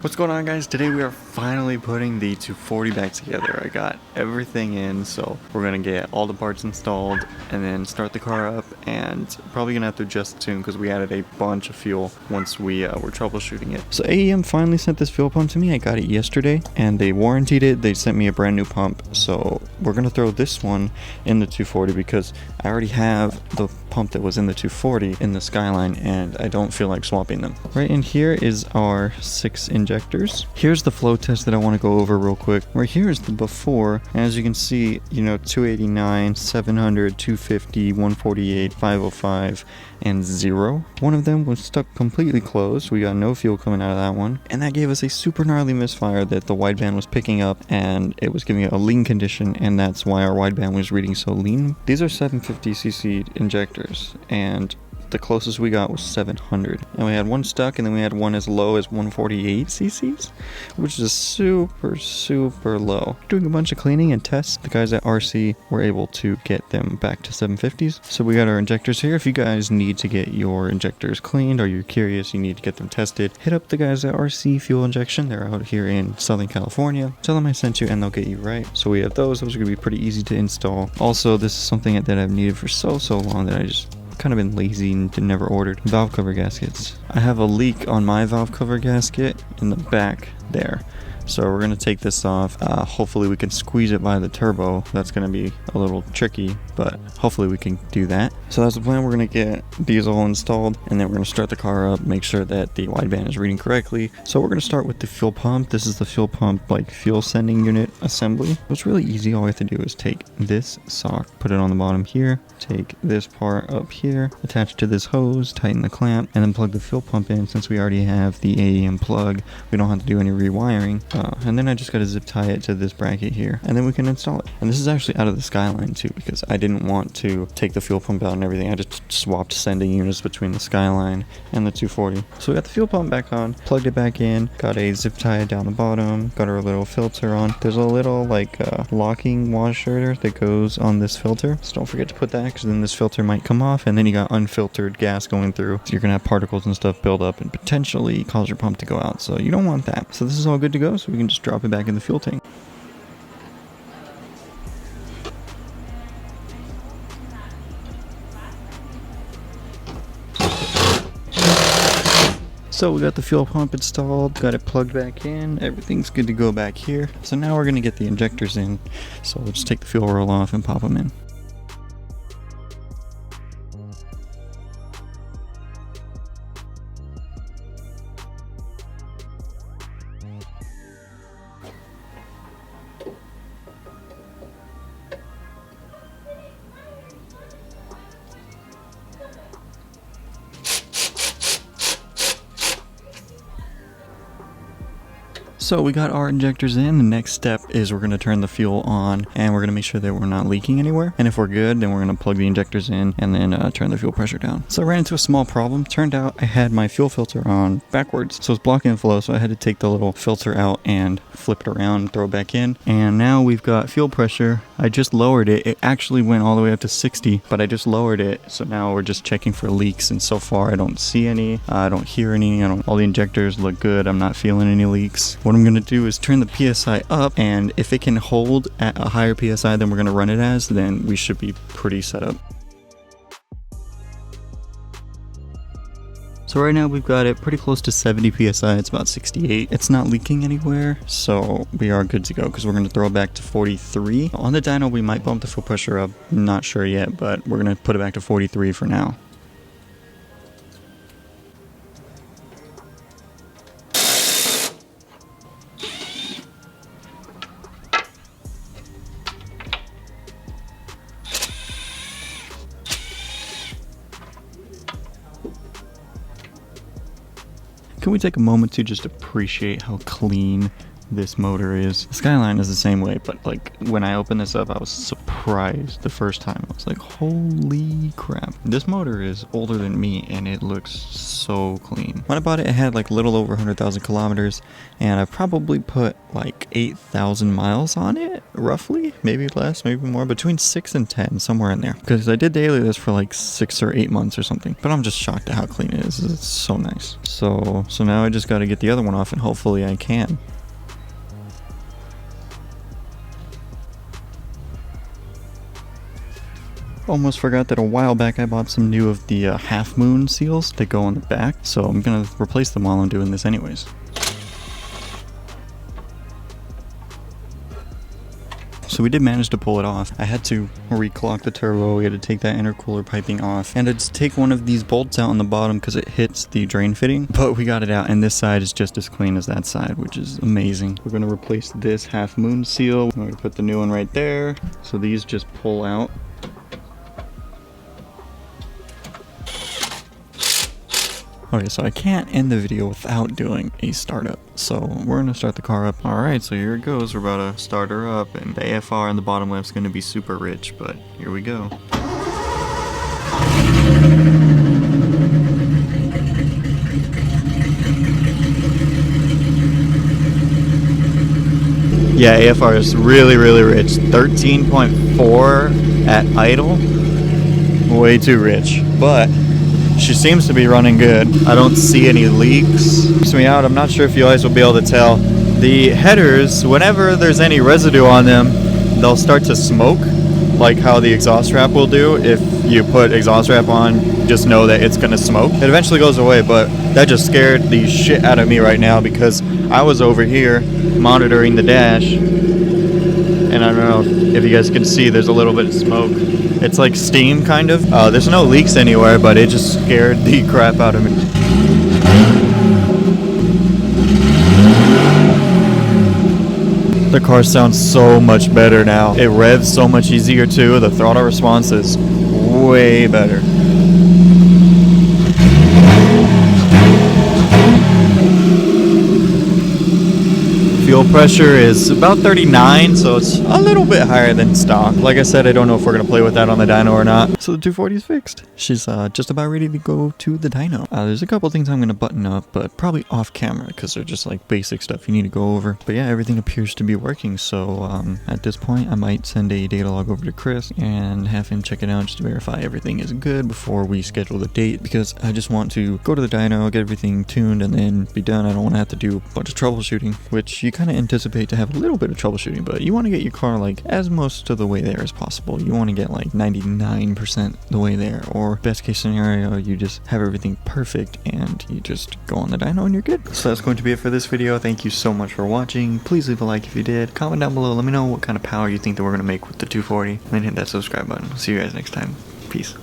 What's going on, guys? Today we are finally putting the 240 back together. I got everything in, so we're gonna get all the parts installed and then start the car up, and probably gonna have to adjust it soon because we added a bunch of fuel once we were troubleshooting it. So AEM finally sent this fuel pump to me. I got it yesterday and they warrantied it. They sent me a brand new pump, so we're gonna throw this one in the 240 because I already have the pump that was in the 240 in the Skyline and I don't feel like swapping them. Right in here is our 6 injectors. Here's the flow test that I want to go over real quick. Right here is the before, and as you can see, 289, 700, 250, 148, 505, and 0. One of them was stuck completely closed. We got no fuel coming out of that one, and that gave us a super gnarly misfire that the wideband was picking up, and it was giving it a lean condition, and that's why our wideband was reading so lean. These are 750cc injectors, and the closest we got was 700, and we had one stuck, and then we had one as low as 148 cc's, which is super low. Doing a bunch of cleaning and tests, the guys at RC were able to get them back to 750s. So we got our injectors here. If you guys need to get your injectors cleaned or you're curious, you need to get them tested, hit up the guys at RC Fuel Injection. They're out here in Southern California. Tell them I sent you and they'll get you right. So we have those are gonna be pretty easy to install. Also, this is something that I've needed for so long that I just kind of been lazy and never ordered. Valve cover gaskets. I have a leak on my valve cover gasket in the back there. So we're going to take this off. Hopefully we can squeeze it by the turbo. That's going to be a little tricky, but hopefully we can do that. So that's the plan. We're going to get these all installed, and then we're going to start the car up, make sure that the wideband is reading correctly. So we're going to start with the fuel pump. This is the fuel pump, fuel sending unit assembly. It's really easy. All we have to do is take this sock, put it on the bottom here, take this part up here, attach it to this hose, tighten the clamp, and then plug the fuel pump in. Since we already have the AEM plug, we don't have to do any rewiring. And then I just got to zip tie it to this bracket here, and then we can install it. And this is actually out of the Skyline too, because I didn't want to take the fuel pump out and everything. I just swapped sending units between the Skyline and the 240. So we got the fuel pump back on, plugged it back in, got a zip tie down the bottom, got our little filter on. There's a little locking washer that goes on this filter, so don't forget to put that, because then this filter might come off, and then you got unfiltered gas going through. So you're gonna have particles and stuff build up and potentially cause your pump to go out, so you don't want that. So this is all good to go, so we can just drop it back in the fuel tank. So we got the fuel pump installed, got it plugged back in, everything's good to go back here. So now we're gonna get the injectors in. So we'll just take the fuel roll off and pop them in. So we got our injectors in. The next step is we're going to turn the fuel on, and we're going to make sure that we're not leaking anywhere. And if we're good, then we're going to plug the injectors in and then turn the fuel pressure down. So I ran into a small problem. Turned out I had my fuel filter on backwards, so it's blocking the flow. So I had to take the little filter out and flip it around and throw it back in. And now we've got fuel pressure. I just lowered it. It actually went all the way up to 60, but I just lowered it. So now we're just checking for leaks, and so far I don't see any. I don't hear any. All the injectors look good. I'm not feeling any leaks. What I'm going to do is turn the PSI up, and if it can hold at a higher PSI than we're going to run it as, then we should be pretty set up. So right now we've got it pretty close to 70 PSI, it's about 68. It's not leaking anywhere, so we are good to go, because we're going to throw it back to 43. On the dyno we might bump the fuel pressure up, not sure yet, but we're going to put it back to 43 for now. Can we take a moment to just appreciate how clean this motor is. The Skyline is the same way, but like when I opened this up, I was surprised the first time. I was like, holy crap. This motor is older than me and it looks so clean. When I bought it, it had like a little over 100,000 kilometers and I probably put like 8,000 miles on it, roughly, maybe less, maybe more, between 6 and 10, somewhere in there. Because I did daily this for like 6 or 8 months or something, but I'm just shocked at how clean it is. It's so nice. So now I just got to get the other one off and hopefully I can. Almost forgot that a while back I bought some new of the half moon seals that go on the back, so I'm gonna replace them while I'm doing this anyways. So we did manage to pull it off. I had to reclock the turbo, we had to take that intercooler piping off, and to take one of these bolts out on the bottom because it hits the drain fitting, but we got it out and this side is just as clean as that side, which is amazing. We're gonna replace this half moon seal. We're gonna put the new one right there. So these just pull out. Okay, so I can't end the video without doing a startup. So we're gonna start the car up. Alright, so here it goes. We're about to start her up, and the AFR in the bottom left's gonna be super rich, but here we go. Yeah, AFR is really, really rich. 13.4 at idle. Way too rich, but she seems to be running good. I don't see any leaks. Freaks me out. I'm not sure if you guys will be able to tell. The headers, whenever there's any residue on them, they'll start to smoke, like how the exhaust wrap will do. If you put exhaust wrap on, just know that it's gonna smoke. It eventually goes away, but that just scared the shit out of me right now because I was over here monitoring the dash, and I don't know if you guys can see, there's a little bit of smoke. It's like steam, kind of. There's no leaks anywhere, but it just scared the crap out of me. The car sounds so much better now. It revs so much easier too. The throttle response is way better. Fuel pressure is about 39, so it's a little bit higher than stock. Like I said, I don't know if we're going to play with that on the dyno or not. So the 240 is fixed. She's just about ready to go to the dyno. There's a couple things I'm going to button up, but probably off camera because they're just like basic stuff you need to go over. But yeah, everything appears to be working. So at this point, I might send a data log over to Chris and have him check it out just to verify everything is good before we schedule the date, because I just want to go to the dyno, get everything tuned, and then be done. I don't want to have to do a bunch of troubleshooting, which you kind of anticipate to have a little bit of troubleshooting, but you want to get your car like as most of the way there as possible. You want to get like 99% the way there, or best case scenario, you just have everything perfect and you just go on the dyno and you're good. So that's going to be it for this video. Thank you so much for watching. Please leave a like if you did. Comment down below. Let me know what kind of power you think that we're going to make with the 240, and then hit that subscribe button. See you guys next time. Peace.